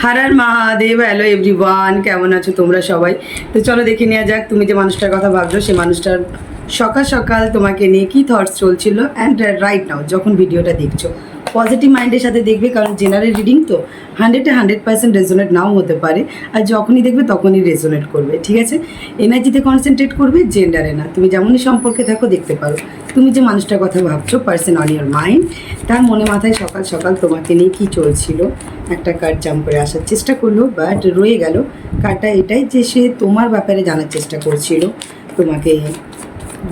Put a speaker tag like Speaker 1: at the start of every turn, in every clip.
Speaker 1: Har Har Mahadev. Hello everyone, কেমন আছো তোমরা সবাই? তো চলো দেখে নেওয়া যাক তুমি যে মানুষটার কথা ভাবছো সেই মানুষটার সকাল সকাল তোমাকে নিয়ে কী থটস চলছিল অ্যান্ড রাইট নাও যখন ভিডিওটা দেখছো পজিটিভ মাইন্ডের সাথে দেখবে, কারণ জেনারেল রিডিং তো 100% রেজোনেট নাও হতে পারে, আর যখনই দেখবে তখনই রেজোনেট করবে। ঠিক আছে, এনার্জিতে কনসেন্ট্রেট করবে, জেন্ডারে না। তুমি যেমনই সম্পর্কে থাকো দেখতে পারো তুমি যে মানুষটার কথা ভাবছো, পার্সন অন ইয়োর মাইন্ড, তার মনে মাথায় সকাল সকাল তোমাকে নিয়ে কী চলছিল। একটা কার্ড জাম্প করে আসার চেষ্টা করলো, বাট রয়ে গেল। কার্ডটা এটাই যে সে তোমার ব্যাপারে জানার চেষ্টা করছিল, তোমাকে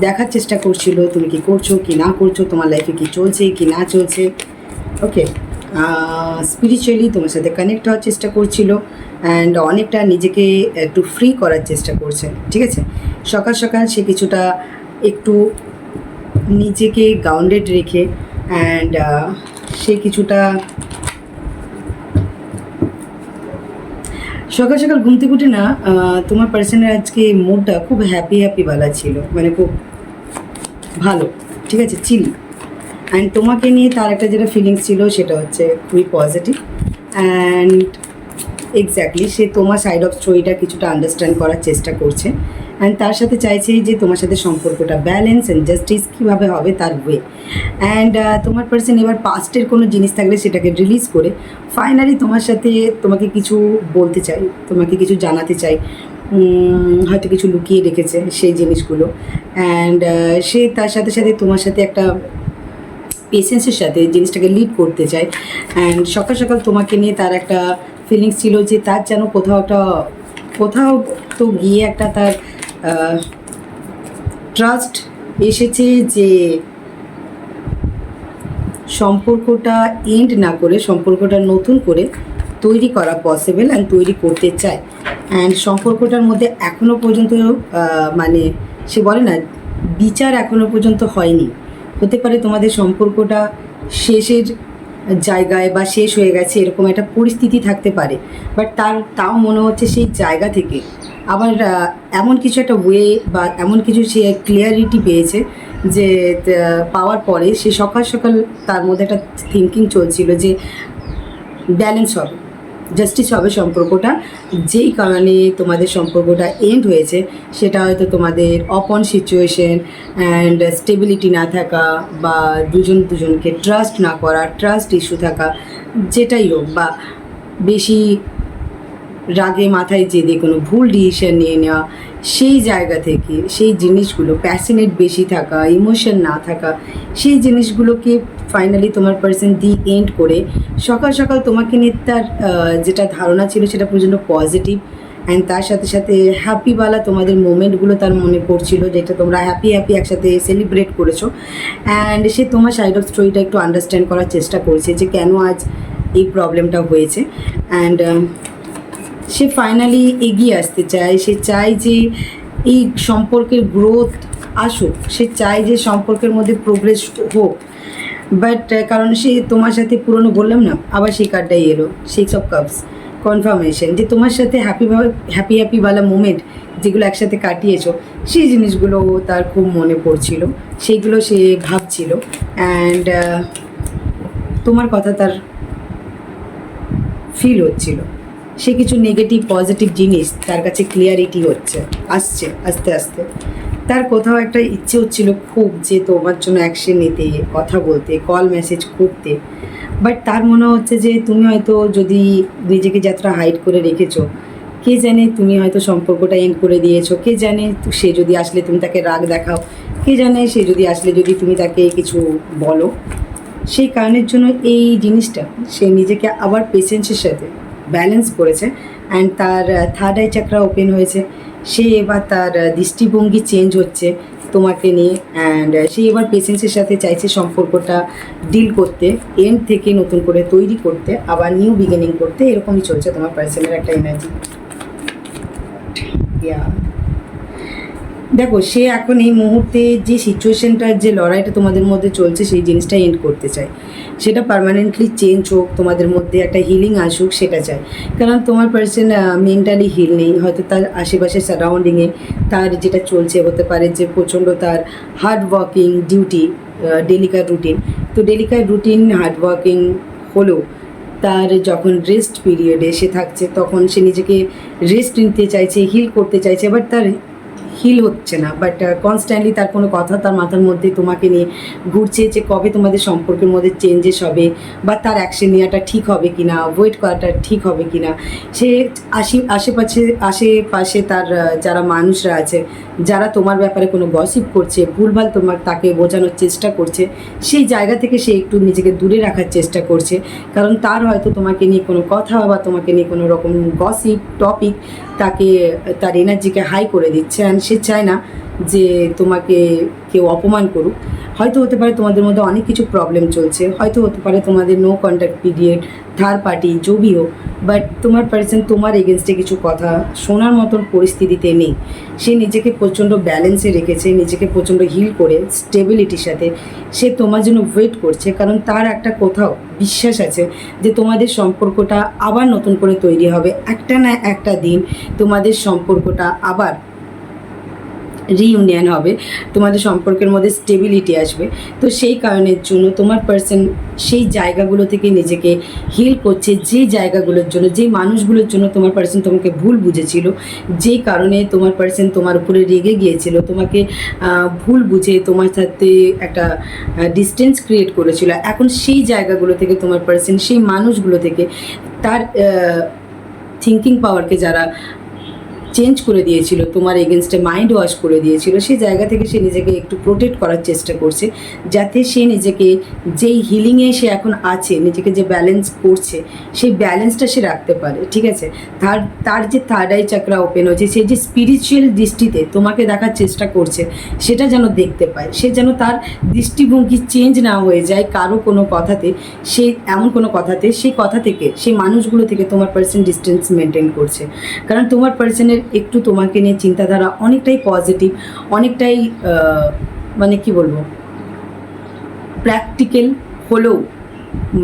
Speaker 1: দেখার চেষ্টা করছিল তুমি কি করছো কি না করছো, তোমার লাইফে কি চলছে কি না চলছে। ওকে, স্পিরিচুয়ালি তোমার সাথে কানেক্ট হওয়ার চেষ্টা করছিল অ্যান্ড অনেকটা নিজেকে একটু ফ্রি করার চেষ্টা করছে। ঠিক আছে, সকাল সকাল সে কিছুটা একটু নিজেকে গ্রাউন্ডেড রেখে অ্যান্ড সে কিছুটা সকাল সকাল ঘুম থেকে উঠে না, তোমার পার্সনের আজকে মুডটা খুব হ্যাপিওয়ালা ছিল, মানে খুব ভালো। ঠিক আছে, চিল। অ্যান্ড তোমাকে নিয়ে তার একটা যেটা ফিলিংস ছিল সেটা হচ্ছে খুবই পজিটিভ অ্যান্ড এক্স্যাক্টলি সে তোমার সাইড অফ স্টোরিটা কিছুটা আন্ডারস্ট্যান্ড করার চেষ্টা করছে অ্যান্ড তার সাথে চাইছে যে তোমার সাথে সম্পর্কটা ব্যালেন্স অ্যান্ড জাস্টিস কীভাবে হবে তার ওয়ে। অ্যান্ড তোমার পার্সন এবার পাস্টের কোনো জিনিস থাকলে সেটাকে রিলিজ করে ফাইনালি তোমার সাথে তোমাকে কিছু বলতে চাই, তোমাকে কিছু জানাতে চাই। হয়তো কিছু লুকিয়ে রেখেছে সেই জিনিসগুলো অ্যান্ড সে তার সাথে সাথে তোমার সাথে একটা পেশেন্সের সাথে জিনিসটাকে লিড করতে চায়। অ্যান্ড সকাল সকাল তোমাকে নিয়ে তার একটা ফিলিংস ছিল যে তার যেন কোথাও তো গিয়ে একটা তার ট্রাস্ট এসেছে যে সম্পর্কটা এন্ড না করে সম্পর্কটা নতুন করে তৈরি করা পসিবল অ্যান্ড তৈরি করতে চায়। অ্যান্ড সম্পর্কটার মধ্যে এখনও পর্যন্ত মানে সে বলে না বিচার এখনও পর্যন্ত হয়নি। হতে পারে তোমাদের সম্পর্কটা শেষের জায়গায় বা শেষ হয়ে গেছে এরকম একটা পরিস্থিতি থাকতে পারে, বাট তাও মনে হচ্ছে সেই জায়গা থেকে আবার এমন কিছু একটা ওয়ে বা এমন কিছু সে ক্লিয়ারিটি পেয়েছে যে পাওয়ার পরে সে সকাল সকাল তার মধ্যে একটা থিঙ্কিং চলছিল যে ব্যালেন্স হবে, জাস্টিস হবে সম্পর্কটা। যেই কারণে তোমাদের সম্পর্কটা এন্ড হয়েছে সেটা হয়তো তোমাদের অপন সিচুয়েশন অ্যান্ড স্টেবিলিটি না থাকা বা দুজনকে ট্রাস্ট না করা, ট্রাস্ট ইস্যু থাকা, যেটাই হোক, বা বেশি রাগে মাথায় জেদে কোনো ভুল ডিসিশন নিয়ে নেওয়া, সেই জায়গা থেকে সেই জিনিসগুলো প্যাশনেট বেশি থাকা, ইমোশন না থাকা, সেই জিনিসগুলোকে ফাইনালি তোমার পার্সন দি এন্ড করে সকাল সকাল তোমাকে নিয়ে তার যেটা ধারণা ছিল সেটা পর্যন্ত পজিটিভ অ্যান্ড তার সাথে সাথে হ্যাপিওয়ালা তোমাদের মোমেন্টগুলো তার মনে পড়ছিল, যেটা তোমরা হ্যাপি একসাথে সেলিব্রেট করেছো। অ্যান্ড সে তোমার সাইড অফ স্টোরিটা একটু আন্ডারস্ট্যান্ড করার চেষ্টা করছে যে কেন আজ এই প্রবলেমটা হয়েছে। অ্যান্ড সে ফাইনালি এগিয়ে আসতে চায়, সে চায় যে এই সম্পর্কের গ্রোথ আসুক, সে চায় যে সম্পর্কের মধ্যে প্রোগ্রেস হোক। বাট কারণ সে তোমার সাথে পুরনো বললাম না, আবার সেই কার্ডটাই এলো, 6 অফ কাপস, কনফার্মেশন যে তোমার সাথে হ্যাপিওয়ালা মোমেন্ট যেগুলো একসাথে কাটিয়েছো সেই জিনিসগুলো তার খুব মনে পড়ছিল, সেইগুলো সে ভাবছিল অ্যান্ড তোমার কথা তার ফিল হচ্ছিল। সে কিছু নেগেটিভ পজিটিভ জিনিস তার কাছে ক্লিয়ারিটি আসছে আস্তে আস্তে। তার কোথাও একটা ইচ্ছে হচ্ছিল খুব যে তোমার জন্য অ্যাকশন নিতে, কথা বলতে, কল মেসেজ করতে, বাট তার মনে হচ্ছে যে তুমি হয়তো যদি নিজেকে যতটা হাইড করে রেখেছো, কে জানে তুমি হয়তো সম্পর্কটা এন্ড করে দিয়েছো, কে জানে সে যদি আসলে তুমি তাকে রাগ দেখাও, কে জানে সে যদি আসলে যদি তুমি তাকে কিছু বলো। সেই কারণের জন্য এই জিনিসটা সে নিজেকে আবার পেশেন্সের সাথে ব্যালেন্স করেছে অ্যান্ড তার থার্ড আই চাকরা ওপেন হয়েছে। সে এবার তার দৃষ্টিভঙ্গি চেঞ্জ হচ্ছে তোমাকে নিয়ে অ্যান্ড সে এবার পেশেন্সের সাথে চাইছে সম্পর্কটা ডিল করতে, এন্ড থেকে নতুন করে তৈরি করতে, আবার নিউ বিগিনিং করতে। এরকমই চলছে তোমার পার্সনের একটা এনার্জি। দেখো সে এখন এই মুহূর্তে যে সিচুয়েশনটার যে লড়াইটা তোমাদের মধ্যে চলছে সেই জিনিসটা এন্ড করতে চায়, সেটা পার্মানেন্টলি চেঞ্জ হোক, তোমাদের মধ্যে একটা হিলিং আসুক সেটা চায়। কারণ তোমার পার্সন মেন্টালি হিল নেই, হয়তো তার আশেপাশে সারাউন্ডিংয়ে তার যেটা চলছে হতে পারে যে প্রচণ্ড তার হার্ড ওয়ার্কিং ডিউটি, ডেলিকার রুটিন। তো ডেলিকার রুটিন হার্ড ওয়ার্কিং হলেও তার যখন রেস্ট পিরিয়ডে সে থাকছে তখন সে নিজেকে রেস্ট নিতে চাইছে, হিল করতে চাইছে, বাট তার হিল হচ্ছে না। বাট কনস্ট্যান্টলি তার কোনো কথা তার মাথার মধ্যে তোমাকে নিয়ে ঘুরছে যে কবে তোমাদের সম্পর্কের মধ্যে চেঞ্জেস হবে, বা তার অ্যাকশন নেওয়াটা ঠিক হবে কি না, ওয়েট করাটা ঠিক হবে কি না। সে আশেপাশে তার যারা মানুষরা আছে, যারা তোমার ব্যাপারে কোনো গসিপ করছে, ভুলভাল তাকে বোঝানোর চেষ্টা করছে, সেই জায়গা থেকে সে একটু নিজেকে দূরে রাখার চেষ্টা করছে। কারণ তার হয়তো তোমাকে নিয়ে কোনো কথা বা তোমাকে নিয়ে কোনো রকম গসিপ টপিক তাকে তার এনার্জিকে হাই করে দিচ্ছে। অ্যান্ড সে চায় না যে তোমাকে কেউ অপমান করুক। হয়তো হতে পারে তোমাদের মধ্যে অনেক কিছু প্রবলেম চলছে, হয়তো হতে পারে তোমাদের no contact period, third party জবিও, বাট তোমার পার্সন তোমার এগেনস্টে কিছু কথা শোনার মতন পরিস্থিতিতে নেই। সে নিজেকে প্রচণ্ড ব্যালেন্সে রেখেছে, নিজেকে প্রচণ্ড হিল করে স্টেবিলিটির সাথে সে তোমার জন্য ওয়েট করছে। কারণ তার একটা কোথাও বিশ্বাস আছে যে তোমাদের সম্পর্কটা আবার নতুন করে তৈরি হবে, একটা না একটা দিন তোমাদের সম্পর্কটা আবার রিইউনিয়ন হবে, তোমাদের সম্পর্কের মধ্যে স্টেবিলিটি আসবে। তো সেই কারণের জন্য তোমার পার্সন সেই জায়গাগুলো থেকে নিজেকে হিল করছে, যে জায়গাগুলোর জন্য, যে মানুষগুলোর জন্য তোমার পার্সন তোমাকে ভুল বুঝেছিল, যেই কারণে তোমার পার্সন তোমার উপরে রেগে গিয়েছিল, তোমাকে ভুল বুঝে তোমার সাথে একটা ডিস্টেন্স ক্রিয়েট করেছিল। এখন সেই জায়গাগুলো থেকে তোমার পার্সন সেই মানুষগুলো থেকে তার থিঙ্কিং পাওয়ারকে যারা চেঞ্জ করে দিয়েছিল, তোমার এগেনস্টে মাইন্ড ওয়াশ করে দিয়েছিল, সেই জায়গা থেকে সে নিজেকে একটু প্রোটেক্ট করার চেষ্টা করছে, যাতে সে নিজেকে যেই হিলিংয়ে সে এখন আছে, নিজেকে যে ব্যালেন্স করছে সেই ব্যালেন্সটা সে রাখতে পারে। ঠিক আছে, তার যে থার্ড আই চাকরা ওপেন হয়েছে, সে যে স্পিরিচুয়াল দৃষ্টিতে তোমাকে দেখার চেষ্টা করছে সেটা যেন দেখতে পায়, সে যেন তার দৃষ্টিভঙ্গি চেঞ্জ না হয়ে যায় কারো কোনো কথাতে, সে এমন কোনো কথাতে, সেই কথা থেকে, সেই মানুষগুলো থেকে তোমার পার্সন ডিস্টেন্স মেনটেন করছে। কারণ তোমার পার্সনের একটু তোমাকে নিয়ে চিন্তাধারা অনেকটাই পজিটিভ, অনেকটাই মানে কি বলবো, প্র্যাকটিক্যাল হলেও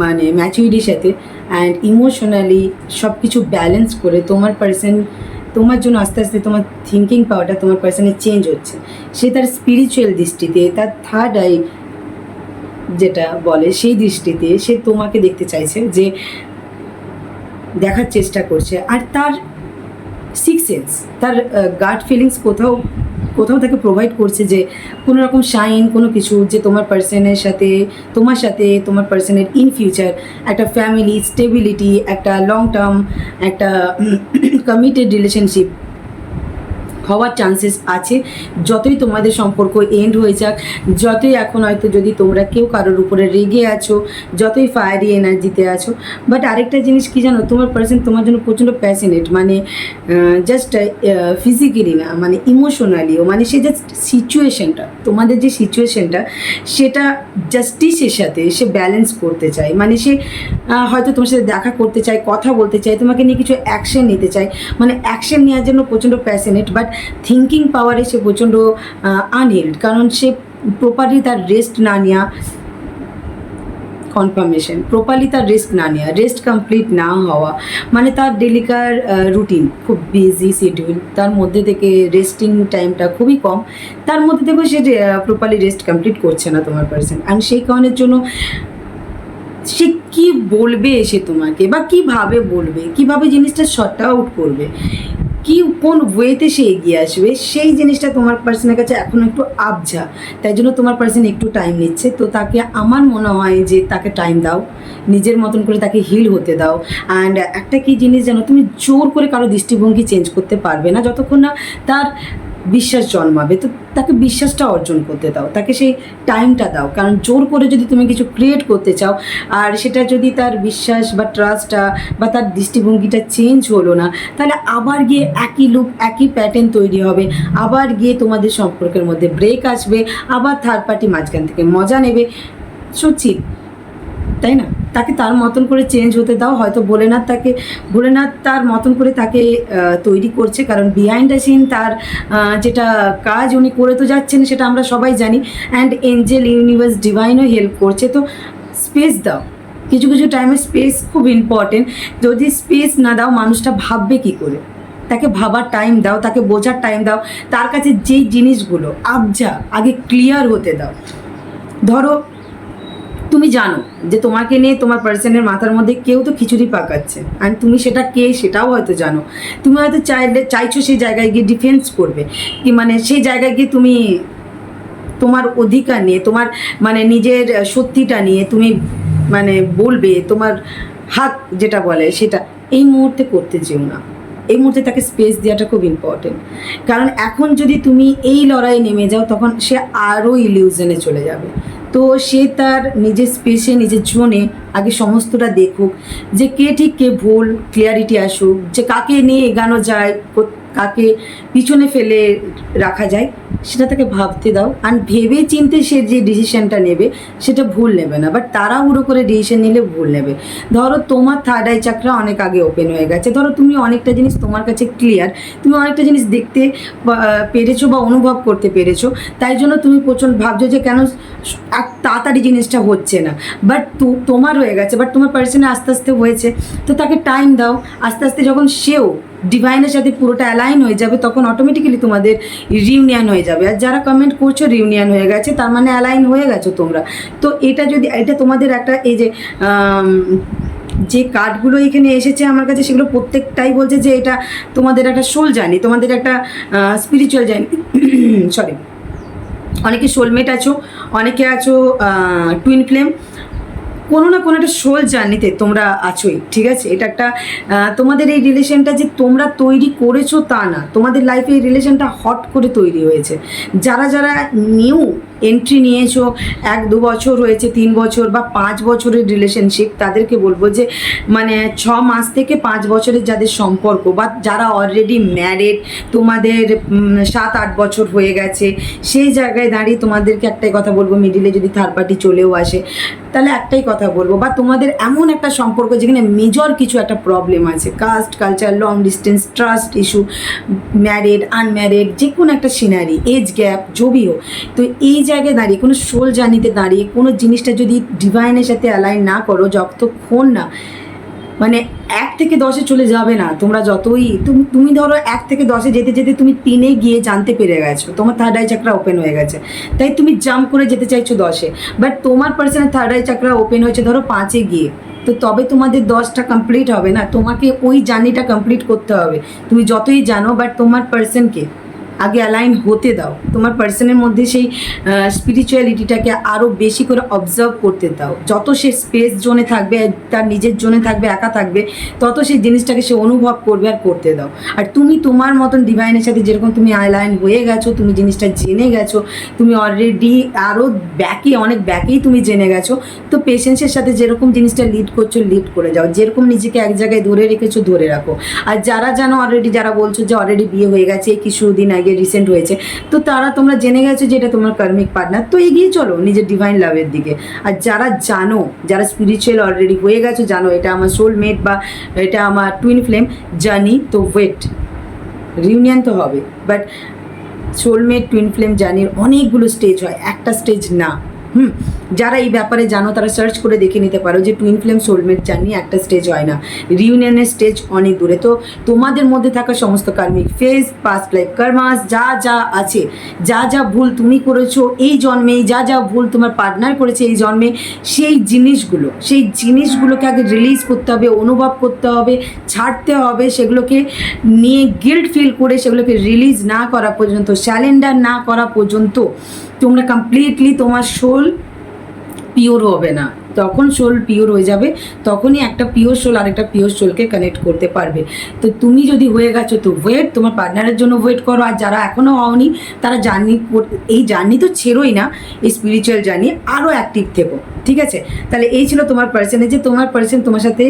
Speaker 1: মানে ম্যাচুরিটির সাথে অ্যান্ড ইমোশনালি সব কিছু ব্যালেন্স করে তোমার পার্সন তোমার জন্য আস্তে আস্তে তোমার থিঙ্কিং পাওয়ারটা তোমার পার্সনের চেঞ্জ হচ্ছে। সে তার স্পিরিচুয়াল দৃষ্টিতে, তার থার্ড আই যেটা বলে সেই দৃষ্টিতে সে তোমাকে দেখতে চাইছে, যে দেখার চেষ্টা করছে। আর তার সিক্স সেন্স, তার গাট ফিলিংস কোথাও তাকে প্রোভাইড করছে যে কোনো রকম সাইন, কোনো কিছু যে তোমার পার্সনের সাথে, তোমার পার্সনের ইন ফিউচার একটা ফ্যামিলি স্টেবিলিটি, একটা লং টার্ম, একটা কমিটেড রিলেশনশিপ হওয়ার চান্সেস আছে। যতই তোমাদের সম্পর্ক এন্ড হয়ে যাক, যতই এখন হয়তো যদি তোমরা কেউ কারোর উপরে রেগে আছো, যতই ফায়ারি এনার্জিতে আছো, বাট আরেকটা জিনিস কি জানো, তোমার পার্সন তোমার জন্য প্রচণ্ড প্যাশনেট, মানে জাস্ট ফিজিক্যালি না, মানে ইমোশনালিও, মানে সে জাস্ট সিচুয়েশনটা, তোমাদের যে সিচুয়েশনটা সেটা জাস্টিসের সাথে সে ব্যালেন্স করতে চায়। মানে সে হয়তো তোমার সাথে দেখা করতে চায়, কথা বলতে চায়, তোমাকে নিয়ে কিছু অ্যাকশন নিতে চায়, মানে অ্যাকশন নেওয়ার জন্য প্রচণ্ড প্যাশনেট, বাট থিঙ্কিং পাওয়ারে সে প্রচণ্ড আনহিল্ড। কারণ সে প্রপারলি তার রেস্ট না নেওয়া, কনফার্মেশন প্রপারলি তার রেস্ট কমপ্লিট না হওয়া, মানে তার ডেলিকার রুটিন খুব বিজি শিডিউল, তার মধ্যে থেকে রেস্টিং টাইমটা খুবই কম, তার মধ্যে থেকেও সে প্রপারলি রেস্ট কমপ্লিট করছে না তোমার পার্সন। অ্যান্ড সেই কারণের জন্য সে কী বলবে সে তোমাকে, বা কীভাবে বলবে, কীভাবে জিনিসটা শর্ট আউট করবে, কোন ওয়েতে সে এগিয়ে আসবে, সেই জিনিসটা তোমার পার্সনের কাছে এখন একটু আবঝা। তাই জন্য তোমার পার্সন একটু টাইম নিচ্ছে। তো তাকে আমার মনে হয় যে তাকে টাইম দাও, নিজের মতন করে তাকে হিল হতে দাও। অ্যান্ড একটা কী জিনিস জানো, তুমি জোর করে কারো দৃষ্টিভঙ্গি চেঞ্জ করতে পারবে না যতক্ষণ না তার বিশ্বাস জন্মাবে। তো তাকে বিশ্বাসটা অর্জন করতে দাও, তাকে সেই টাইমটা দাও। কারণ জোর করে যদি তুমি কিছু ক্রিয়েট করতে চাও, আর সেটা যদি তার বিশ্বাস বা ট্রাস্টটা বা তার দৃষ্টিভঙ্গিটা চেঞ্জ হলো না, তাহলে আবার গিয়ে একই লুপ, একই প্যাটার্ন তৈরি হবে, আবার গিয়ে তোমাদের সম্পর্কের মধ্যে ব্রেক আসবে, আবার থার্ড পার্টি মাঝখান থেকে মজা নেবে। সত্যি তাই না? তাকে তার মতন করে চেঞ্জ হতে দাও। হয়তো ভোলেনাথ তার মতন করে তাকে তৈরি করছে, কারণ বিহাইন্ড দ্য সিন তার যেটা কাজ উনি করে তো যাচ্ছেন সেটা আমরা সবাই জানি। অ্যান্ড এঞ্জেল, ইউনিভার্স, ডিভাইনও হেল্প করছে। তো স্পেস দাও, কিছু টাইমে স্পেস খুব ইম্পর্টেন্ট। যদি স্পেস না দাও, মানুষটা ভাববে কী করে? তাকে ভাবার টাইম দাও, তাকে বোঝার টাইম দাও, তার কাছে যেই জিনিসগুলো আবঝা আগে ক্লিয়ার হতে দাও। ধরো তুমি জানো যে তোমাকে নিয়ে তোমার পার্সনের মাথার মধ্যে কেউ তো খিচুড়ি পাকাচ্ছে, আর তুমি সেটা কে সেটাও হয়তো জানো। তুমি হয়তো চাইছো সেই জায়গায় গিয়ে ডিফেন্স করবে, কি মানে সেই জায়গায় গিয়ে তুমি তোমার অধিকার নিয়ে, তোমার মানে নিজের সত্যিটা নিয়ে তুমি মানে বলবে, তোমার হাত যেটা বলে সেটা এই মুহূর্তে করতে যেও না। এই মুহূর্তে তাকে স্পেস দেওয়াটা খুব ইম্পর্টেন্ট, কারণ এখন যদি তুমি এই লড়াইয়ে নেমে যাও তখন সে আরও ইলিউশনে চলে যাবে। তো সে তার নিজের স্পেসে, নিজের জোনে আগে সমস্তটা দেখুক, যে কে ঠিক কে ভুল, ক্লিয়ারিটি আসুক, যে কাকে নিয়ে এগানো যায়, কাকে পিছনে ফেলে রাখা যায়, সেটা তাকে ভাবতে দাও। আর ভেবে চিনতে সে যে ডিসিশনটা নেবে সেটা ভুল নেবে না, বাট তাড়াহুড়ো করে ডিসিশন নিলে ভুল নেবে। ধরো তোমার থার্ড আই চাকরা অনেক আগে ওপেন হয়ে গেছে, ধরো তুমি অনেকটা জিনিস তোমার কাছে ক্লিয়ার, তুমি অনেকটা জিনিস দেখতে পেরেছো বা অনুভব করতে পেরেছো, তাই জন্য তুমি প্রচণ্ড ভাবছো যে কেন তাড়াতাড়ি জিনিসটা হচ্ছে না, বাট তোমার হয়ে গেছে, বাট তোমার পার্সনে আস্তে আস্তে হয়েছে। তো তাকে টাইম দাও, আস্তে আস্তে যখন সেও ডিভাইনের সাথে পুরোটা অ্যালাইন হয়ে যাবে তখন অটোমেটিক্যালি তোমাদের রিউনিয়ন হয়ে যাবে। আর যারা কমেন্ট করছো রিউনিয়ন হয়ে গেছে, তার মানে অ্যালাইন হয়ে গেছো তোমরা। তো এটা তোমাদের একটা এই যে কার্ডগুলো এখানে এসেছে আমার কাছে, সেগুলো প্রত্যেকটাই বলছে যে এটা তোমাদের একটা সোল জার্নি, তোমাদের একটা স্পিরিচুয়াল জার্নি। সরি, অনেকে সোলমেট আছো, অনেকে আছো টুইন ফ্লেম, কোনো না কোনো একটা সোল জার্নিতে তোমরা আছোই, ঠিক আছে? এটা একটা তোমাদের এই রিলেশনটা যে তোমরা তৈরি করেছো তা না, তোমাদের লাইফে এই রিলেশনটা হট করে তৈরি হয়েছে। যারা যারা নিউ এন্ট্রি নিয়েছো, 1-2 বছর হয়েছে, 3 বছর বা 5 বছরের রিলেশনশিপ, তাদেরকে বলবো যে মানে 6 মাস থেকে 5 বছরের যাদের সম্পর্ক, বা যারা অলরেডি ম্যারিড, তোমাদের 7-8 বছর হয়ে গেছে, সেই জায়গায় দাঁড়িয়ে তোমাদেরকে একটাই কথা বলবো, মিডিলে যদি থার্ড পার্টি চলেও আসে তাহলে একটাই কথা বলবো, বা তোমাদের এমন একটা সম্পর্ক যেখানে মেজর কিছু একটা প্রবলেম আছে, caste, culture, long distance, trust issue, married, unmarried, যে কোনো একটা সিনারি, এজ গ্যাপ, যদিও, তো এই জায়গায় দাঁড়িয়ে কোনো সোল জার্নিতে দাঁড়িয়ে কোনো জিনিসটা যদি ডিভাইনের সাথে অ্যালাইন না করো, যতক্ষণ না মানে 1 থেকে 10-এ চলে যাবে না, তোমরা যতই তুমি ধরো 1 থেকে 10-এ যেতে যেতে তুমি 3-এ গিয়ে জানতে পেরে গেছো, তোমার থার্ড আই চাকরা ওপেন হয়ে গেছে, তাই তুমি জাম্প করে যেতে চাইছো 10-এ, বাট তোমার পার্সনের থার্ড আই চাকরা ওপেন হয়েছে ধরো 5-এ গিয়ে, তো তবে তোমাদের 10টা কমপ্লিট হবে না, তোমাকে ওই জার্নিটা কমপ্লিট করতে হবে। তুমি যতই জানো, বাট তোমার পার্সনকে আগে অ্যালাইন হতে দাও, তোমার পার্সনের মধ্যে সেই স্পিরিচুয়ালিটিটাকে আরও বেশি করে অবজার্ভ করতে দাও। যত সে স্পেস জোনে থাকবে, তার নিজের জোনে থাকবে, একা থাকবে, তত সেই জিনিসটাকে সে অনুভব করবে আর করতে দাও। আর তুমি তোমার মতন ডিভাইনের সাথে যেরকম তুমি অ্যালাইন হয়ে গেছো, তুমি জিনিসটা জেনে গেছো, তুমি অলরেডি আরও অনেক ব্যাকেই তুমি জেনে গেছো, তো পেশেন্সের সাথে যেরকম জিনিসটা লিড করছো লিড করে যাও, যেরকম নিজেকে এক জায়গায় ধরে রেখেছো ধরে রাখো। আর যারা জানো অলরেডি, যারা বলছো যে অলরেডি বিয়ে হয়ে গেছে, কিছুদিন আগে রিসেন্ট হয়েছে, তো তোমরা জেনে গেছো যে এটা তোমার কার্মিক পার্টনার, তো এগিয়ে চলো নিজের ডিভাইন লাভের দিকে। আর যারা জানো, যারা স্পিরিচুয়াল অলরেডি হয়ে গেছো, জানো এটা আমার সোলমেট বা এটা আমার টুইন ফ্লেম জার্নি, তো ওয়েট, রিউনিয়ন তো হবে, বাট সোলমেট টুইন ফ্লেম জার্নির অনেকগুলো স্টেজ হয়, একটা স্টেজ না। যারা এই ব্যাপারে জানো তারা সার্চ করে দেখে নিতে পারো যে টুইন ফ্লেম সোলমেট জার্নি একটা স্টেজ হয় না, রিউনিয়নের স্টেজ অনেক দূরে। তো তোমাদের মধ্যে থাকা সমস্ত কার্মিক ফেজ, পাস্ট লাইফ কর্মাস, যা যা আছে, যা যা ভুল তুমি করেছো এই জন্মে, যা যা ভুল তোমার পার্টনার করেছে এই জন্মে, সেই জিনিসগুলোকে আগে রিলিজ করতে হবে, অনুভব করতে হবে, ছাড়তে হবে, সেগুলোকে নিয়ে গিল্ট ফিল করে সেগুলোকে রিলিজ না করা পর্যন্ত, স্যালেন্ডার না করা পর্যন্ত তোমরা কমপ্লিটলি তোমার সোল পিওর হবে না। তখন সোল পিওর হয়ে যাবে, তখনই একটা পিওর সোল আরেকটা পিওর সোলকে কানেক্ট করতে পারবে। তো তুমি যদি হয়ে গেছো তো ওয়েট, তোমার পার্টনারের জন্য ওয়েট করো। আর যারা এখনও হওনি তারা এই জার্নি তো ছেড়োই না, এই স্পিরিচুয়াল জার্নি আরও অ্যাক্টিভ থেকো, ঠিক আছে? তাহলে এই ছিল তোমার পার্সনের, যে তোমার পার্সন তোমার সাথে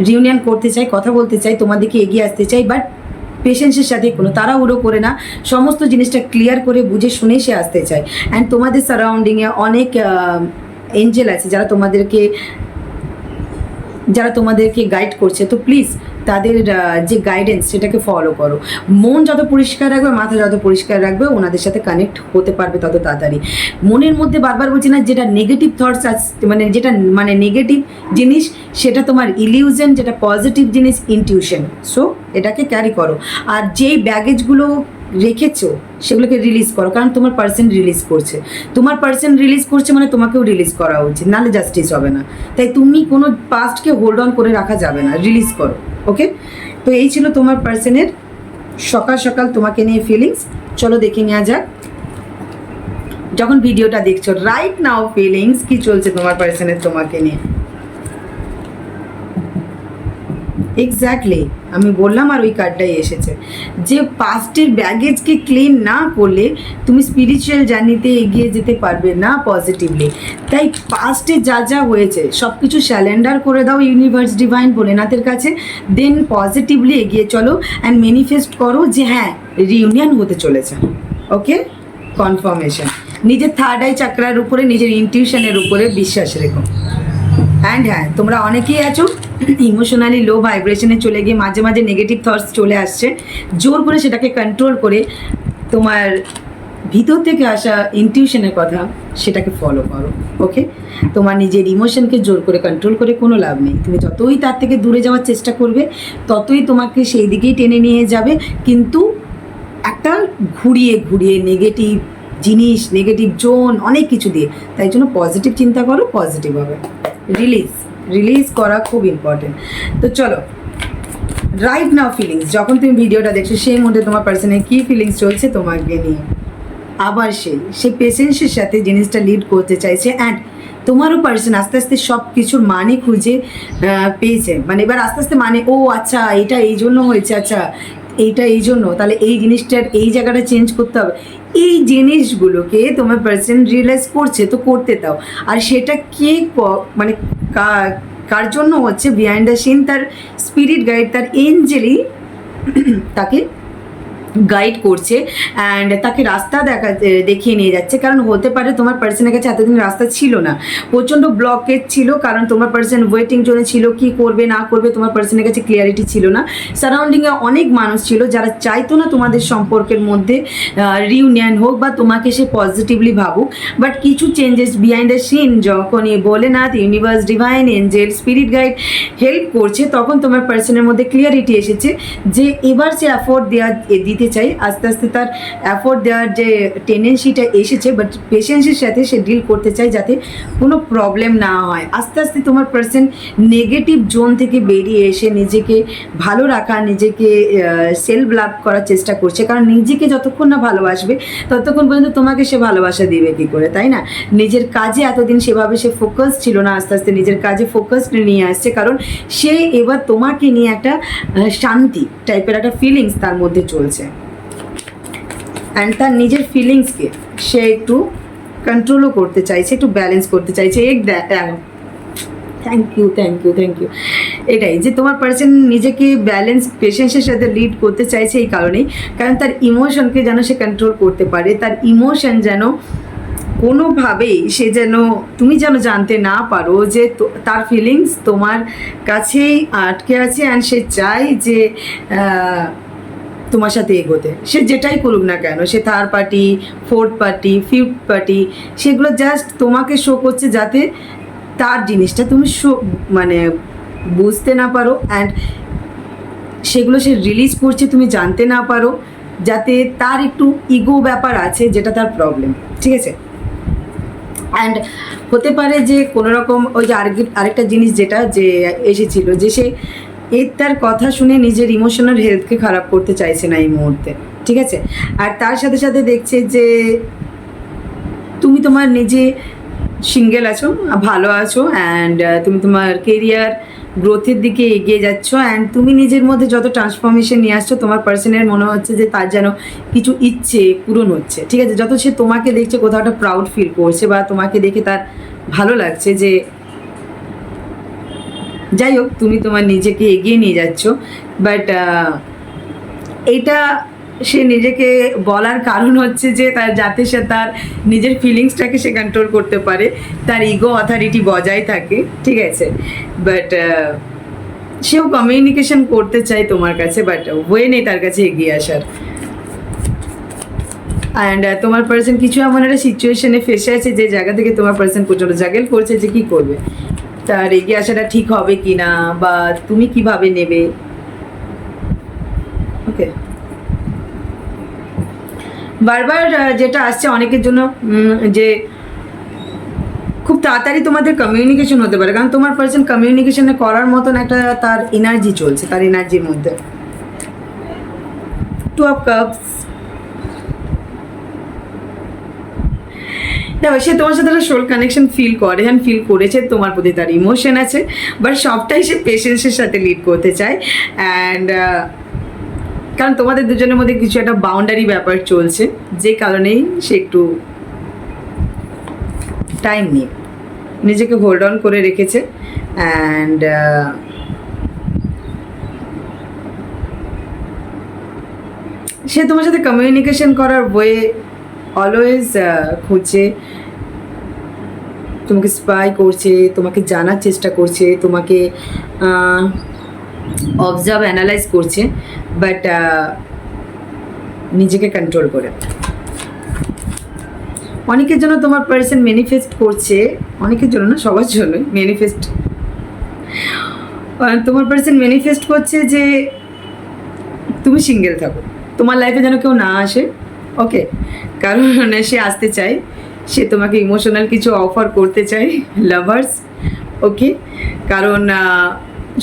Speaker 1: রিউনিয়ন করতে চাই, কথা বলতে চাই, তোমাদেরকে এগিয়ে আসতে চাই, বাট পেশেন্সের সাথে কোনো তাড়াহুড়ো করে না, সমস্ত জিনিসটা ক্লিয়ার করে বুঝে শুনে সে আসতে চায়। অ্যান্ড তোমাদের সারাউন্ডিংয়ে অনেক এঞ্জেল আছে যারা তোমাদেরকে গাইড করছে, তো প্লিজ তাদের যে গাইডেন্স সেটাকে ফলো করো। মন যত পরিষ্কার রাখবে, মাথা যত পরিষ্কার রাখবে, ওনাদের সাথে কানেক্ট হতে পারবে তত তাড়াতাড়ি। মনের মধ্যে বারবার বলছি না, যেটা নেগেটিভ থটস আছে, মানে নেগেটিভ জিনিস, সেটা তোমার ইলিউশন, যেটা পজিটিভ জিনিস ইনটিউশন। সো এটাকে ক্যারি করো। আর যেই ব্যাগেজগুলো রেখেছো সেগুলোকে রিলিজ করো, কারণ তোমার পার্সন রিলিজ করছে। তোমার পার্সন রিলিজ করছে মানে তোমাকেও রিলিজ করা উচিত, নাহলে জাস্টিস হবে না। তাই তুমি কোনো পাস্টকে হোল্ড অন করে রাখা যাবে না, রিলিজ করো। ওকে, তো এই ছিল তোমার পার্সনের সকাল সকাল তোমাকে নিয়ে ফিলিংস। চলো দেখে নেওয়া যাক, যখন ভিডিওটা দেখছো রাইট নাও ফিলিংস কি চলছে তোমার পার্সনের তোমাকে নিয়ে। এক্স্যাক্টলি আমি বললাম, আর ওই কার্ডটাই এসেছে যে পাস্টের ব্যাগেজকে ক্লিন না করলে তুমি স্পিরিচুয়াল জার্নিতে এগিয়ে যেতে পারবে না পজিটিভলি। তাই পাস্টে যা যা হয়েছে সব কিছু স্যালেন্ডার করে দাও ইউনিভার্স, ডিভাইন, ভোলেনাথের কাছে। দেন পজিটিভলি এগিয়ে চলো অ্যান্ড ম্যানিফেস্ট করো যে হ্যাঁ রিউনিয়ন হতে চলেছে। ওকে, কনফার্মেশন। নিজের থার্ড আই চাকরার উপরে, নিজের ইনটিউশনের উপরে বিশ্বাস রেখো। অ্যান্ড হ্যাঁ, তোমরা অনেকেই আছো ইমোশনালি লো ভাইব্রেশনে চলে গিয়ে মাঝে মাঝে নেগেটিভ থটস চলে আসছে, জোর করে সেটাকে কন্ট্রোল করে তোমার ভিতর থেকে আসা ইনটিউশনের কথা সেটাকে ফলো করো। ওকে, তোমার নিজের ইমোশনকে জোর করে কন্ট্রোল করে কোনো লাভ নেই। তুমি যতই তার থেকে দূরে যাওয়ার চেষ্টা করবে ততই তোমাকে সেই দিকেই টেনে নিয়ে যাবে, কিন্তু একটা ঘুরিয়ে ঘুরিয়ে নেগেটিভ জিনিস, নেগেটিভ জোন, অনেক কিছু দিয়ে। তাই জন্য পজিটিভ চিন্তা করো, পজিটিভ হবে। রিলিজ করা খুব ইম্পর্টেন্ট। তো চলো রাইট নাও ফিলিংস, যখন তুমি ভিডিওটা দেখছো সেই মধ্যে তোমার পার্সনের কী ফিলিংস চলছে তোমাকে নিয়ে। আবার সে পেশেন্সের সাথে জিনিসটা লিড করতে চাইছে, অ্যান্ড তোমারও পার্সন আস্তে আস্তে সব কিছুর মানে খুঁজে পেয়েছে। মানে এবার আস্তে আস্তে মানে, ও আচ্ছা এটা এই জন্য হয়েছে, আচ্ছা এইটা এই জন্য, তাহলে এই জিনিসটার এই জায়গাটা চেঞ্জ করতে হবে। এই জিনিসগুলোকে তোমার পার্সন রিয়েলাইজ করছে, তো করতে দাও। আর সেটা কে মানে কার জন্য হচ্ছে, বিহাইন্ড দ্য সিন তার স্পিরিট গাইড, তার এঞ্জেলই তাকে গাইড করছে অ্যান্ড তাকে রাস্তা দেখিয়ে নিয়ে যাচ্ছে। কারণ হতে পারে তোমার পার্সনের কাছে এতদিন রাস্তা ছিল না, প্রচণ্ড ব্লকেজ ছিল, কারণ তোমার পার্সন ওয়েটিং জোনে ছিল, কি করবে না করবে তোমার পার্সনের কাছে ক্লিয়ারিটি ছিল না। সারাউন্ডিংয়ে অনেক মানুষ ছিল যারা চাইতো না তোমাদের সম্পর্কের মধ্যে রিউনিয়ন হোক বা তোমাকে সে পজিটিভলি ভাবুক। বাট কিছু চেঞ্জেস বিহাইন্ড দ্য সিন যখনই Bholenath, universe, divine, Angel, spirit guide help করছে, তখন তোমার পার্সনের মধ্যে ক্লিয়ারিটি এসেছে যে এবার সে অ্যাফোর্ড দিতে চাই। আস্তে আস্তে তার অ্যাফোর্ড দেওয়ার যে টেন্ডেন্সিটা এসেছে, বাট পেশেন্সের সাথে সে ডিল করতে চায় যাতে কোনো প্রবলেম না হয়। আস্তে আস্তে তোমার পার্সন নেগেটিভ জোন থেকে বেরিয়ে এসে নিজেকে ভালো রাখা, নিজেকে সেলফ লাভ করার চেষ্টা করছে। কারণ নিজেকে যতক্ষণ না ভালোবাসবে ততক্ষণ পর্যন্ত তোমাকে সে ভালোবাসা দিবে কী করে, তাই না? নিজের কাজে এতদিন সেভাবে সে ফোকাস ছিল না, আস্তে আস্তে নিজের কাজে ফোকাস নিয়ে আসছে, কারণ সে এবার তোমাকে নিয়ে একটা শান্তি টাইপের একটা ফিলিংস তার মধ্যে চলছে। অ্যান্ড তার নিজের ফিলিংসকে সে একটু কন্ট্রোলও করতে চাইছে, একটু ব্যালেন্স করতে চাইছে। Thank you. এটাই যে তোমার পার্সন নিজেকে ব্যালেন্স পেশেন্সের সাথে লিড করতে চাইছে এই কারণেই, কারণ তার ইমোশনকে যেন সে কন্ট্রোল করতে পারে। তার ইমোশন যেন কোনোভাবেই সে যেন তুমি যেন জানতে না পারো যে তার ফিলিংস তোমার কাছেই আটকে আছে, অ্যান্ড সে চায় যে তোমার সাথে এগোতে। সে যেটাই করুক না কেন, সে third party, fourth party, fifth party, সেগুলো জাস্ট তোমাকে শো করছে যাতে তার জিনিসটা তুমি মানে বুঝতে না পারো, অ্যান্ড সেগুলো সে রিলিজ করছে তুমি জানতে না পারো, যাতে তার একটু ইগো ব্যাপার আছে যেটা তার প্রবলেম, ঠিক আছে? অ্যান্ড হতে পারে যে কোনো রকম ওই যে আরেকটা জিনিস যেটা যে এসেছিল যে সে তার কথা শুনে নিজের ইমোশনাল হেলথকে খারাপ করতে চাইছে না এই মুহূর্তে, ঠিক আছে? আর তার সাথে সাথে দেখছে যে তুমি তোমার নিজে সিঙ্গেল আছো, ভালো আছো, অ্যান্ড তুমি তোমার কেরিয়ার গ্রোথের দিকে এগিয়ে যাচ্ছ, অ্যান্ড তুমি নিজের মধ্যে যত ট্রান্সফরমেশন নিয়ে আসছো তোমার পার্সনের মনে হচ্ছে যে তার যেন কিছু ইচ্ছে পূরণ হচ্ছে, ঠিক আছে? যত সে তোমাকে দেখছে কোথাও একটা প্রাউড ফিল করছে, বা তোমাকে দেখে তার ভালো লাগছে যে যাই হোক তুমি তোমার নিজেকে এগিয়ে নিয়ে যাচ্ছ। বাট এটা সে নিজেকে বলার কারণ হচ্ছে যে যাতে সে তার নিজের ফিলিংসটাকে সে কন্ট্রোল করতে পারে, তার ইগো অথরিটি বজায় থাকে, ঠিক আছে? বাট সেও কমিউনিকেশন করতে চায় তোমার কাছে, বাট ওয়ে নেই তার কাছে এগিয়ে আসার। অ্যান্ড তোমার পার্সন কিছু এমন একটা সিচুয়েশনে ফেসে আছে যে জায়গা থেকে তোমার পার্সন প্রচণ্ড জাগেল করছে যে কী করবে, তার এগিয়ে আসাটা ঠিক হবে কি না, বা তুমি কিভাবে নেবে। ওকে, বারবার যেটা আসছে অনেকের জন্য যে খুব তাড়াতাড়ি তোমাদের কমিউনিকেশন হতে পারে, কারণ তোমার পার্সন কমিউনিকেশনে করার মতন একটা তার এনার্জি চলছে, তার এনার্জির মধ্যে। টু অফ কাপস, দেখো সে তোমার সাথে একটা সোল কানেকশন ফিল করে, হ্যাঁ ফিল করেছে, তোমার প্রতি তার ইমোশন আছে, বাট সবটাই সে পেশেন্সের সাথে লিড করতে চায়। অ্যান্ড কারণ তোমাদের দুজনের মধ্যে কিছু একটা বাউন্ডারি ব্যাপার চলছে, যে কারণেই সে একটু টাইম নিয়ে নিজেকে হোল্ড অন করে রেখেছে। অ্যান্ড সে তোমার সাথে কমিউনিকেশন করার ওয়ে অলওয়েজ খুঁজছে, তোমাকে স্পাই করছে, তোমাকে জানার চেষ্টা করছে, তোমাকে অবজার্ভ অ্যানালাইজ করছে, বাট নিজেকে কন্ট্রোল করে। অনেকের জন্য তোমার পার্সন ম্যানিফেস্ট করছে, অনেকের জন্য না, সবার জন্যই ম্যানিফেস্ট, তোমার পার্সন ম্যানিফেস্ট করছে যে তুমি সিঙ্গেল থাকো, তোমার লাইফে যেন কেউ না আসে। ওকে, কারণ সে আসতে চায়, সে তোমাকে ইমোশনাল কিছু অফার করতে চায়, লাভার্স। ওকে, কারণ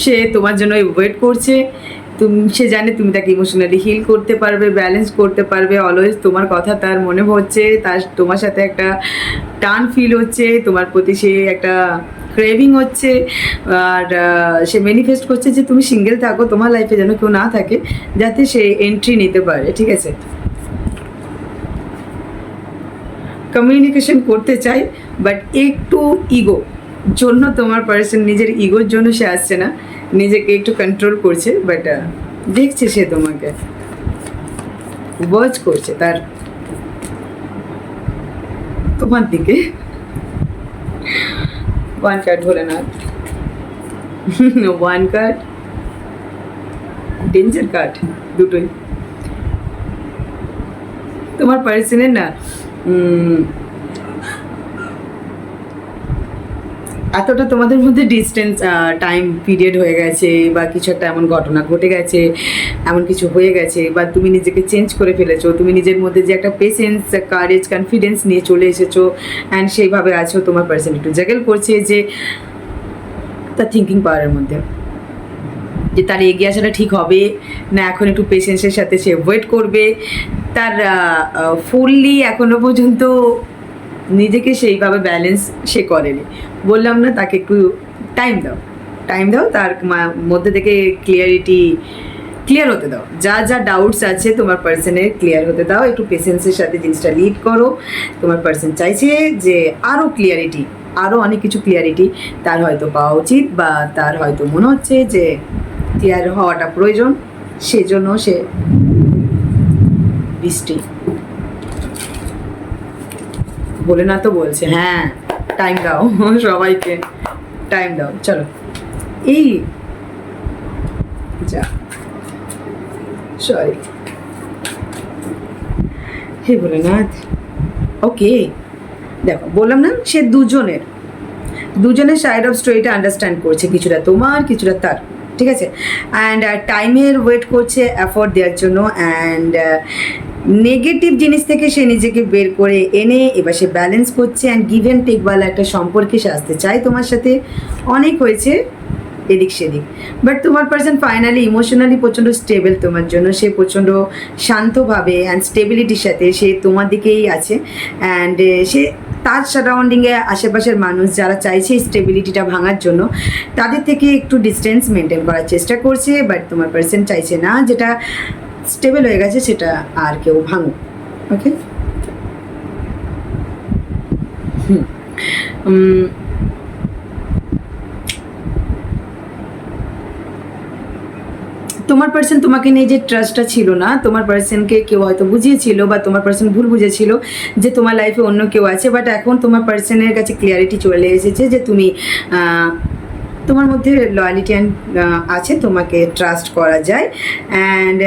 Speaker 1: সে তোমার জন্য ওয়েট করছে, সে জানে তুমি তাকে ইমোশনালি হিল করতে পারবে, ব্যালেন্স করতে পারবে। অলওয়েজ তোমার কথা তার মনে হচ্ছে, তার তোমার সাথে একটা টান ফিল হচ্ছে, তোমার প্রতি সে একটা ক্রেভিং হচ্ছে। আর সে ম্যানিফেস্ট করছে যে তুমি সিঙ্গেল থাকো, তোমার লাইফে যেন কেউ না থাকে, যাতে সে এন্ট্রি নিতে পারে। ঠিক আছে, কমিউনিকেশন করতে চাই, বাট একটু ইগো জন্য তোমার পার্সন, নিজের ইগোর জন্য সে আসছে না, নিজেকে একটু কন্ট্রোল করছে। বাট দেখছে সে তোমাকে, ওয়াচ করছে তার তোমার দিকে। One card Bholenath, one card, danger card, দুটোই। তোমার পার্সনের না এতটা তোমাদের মধ্যে ডিস্টেন্স টাইম পিরিয়ড হয়ে গেছে, বা কিছু একটা এমন ঘটনা ঘটে গেছে, এমন কিছু হয়ে গেছে, বা তুমি নিজেকে চেঞ্জ করে ফেলেছো, তুমি নিজের মধ্যে যে একটা পেশেন্স, কারেজ, কনফিডেন্স নিয়ে চলে এসেছো, অ্যান্ড সেইভাবে আছো। তোমার পার্সন একটু জাগল করছে যে তার থিঙ্কিং পাওয়ারের মধ্যে, যে তার এগিয়ে আসাটা ঠিক হবে না, এখন একটু পেশেন্সের সাথে সে ওয়েট করবে। তার ফুললি এখনো পর্যন্ত নিজেকে সেইভাবে ব্যালেন্স সে করেনি। বললাম না, তাকে একটু টাইম দাও, টাইম দাও, তার মধ্যে থেকে ক্লিয়ার হতে দাও, যা যা ডাউটস আছে তোমার পার্সনের ক্লিয়ার হতে দাও, একটু পেশেন্সের সাথে জিনিসটা লিড করো। তোমার পার্সন চাইছে যে আরও ক্লিয়ারিটি, আরও অনেক কিছু ক্লিয়ারিটি তার হয়তো পাওয়া উচিত, বা তার হয়তো মনে হচ্ছে যে ক্লিয়ার হওয়াটা প্রয়োজন, সেজন্য সে বৃষ্টি বলে না তো বলছে, হ্যাঁ টাইম দাও, সবাইকে টাইম দাও। চলো, এই যা, সরি, হে ভোলেনাথ। ওকে, দেখো বললাম না, সে দুজনের সাইড অফ স্টোরিটা আন্ডারস্ট্যান্ড করছে, কিছুটা তোমার, কিছুটা তার। ঠিক আছে, অ্যান্ড টাইমের ওয়েট করছে এফোর্ট দেওয়ার জন্য, অ্যান্ড নেগেটিভ জিনিস থেকে সে নিজেকে বের করে এনে এবার সে ব্যালেন্স করছে, অ্যান্ড গিভ অ্যান্ড টেক ওয়ালা একটা সম্পর্কে সে আসতে চায় তোমার সাথে। অনেক হয়েছে এদিক সেদিক, বাট তোমার পার্সন ফাইনালি ইমোশনালি প্রচণ্ড স্টেবল তোমার জন্য, সে প্রচণ্ড শান্তভাবে অ্যান্ড স্টেবিলিটির সাথে সে তোমার দিকেই আছে। অ্যান্ড সে তার সারাউন্ডিংয়ে আশেপাশের মানুষ যারা চাইছে এই স্টেবিলিটিটা ভাঙার জন্য, তাদের থেকে একটু ডিস্টেন্স মেনটেন করার চেষ্টা করছে, বাট তোমার পার্সন চাইছে না যেটা স্টেবল হয়ে গেছে সেটা আর কেউ ভাঙুক। ওকে, তোমার পার্সন তোমাকে নিয়ে যে ট্রাস্টটা ছিল না, তোমার পার্সনকে কেউ হয়তো বুঝিয়েছিল, বা তোমার পার্সন ভুল বুঝেছিল যে তোমার লাইফে অন্য কেউ আছে, বাট এখন তোমার পার্সনের কাছে ক্লিয়ারিটি চলে এসেছে যে তুমি তোমার মধ্যে লয়ালিটি আছে, তোমাকে ট্রাস্ট করা যায়। অ্যান্ড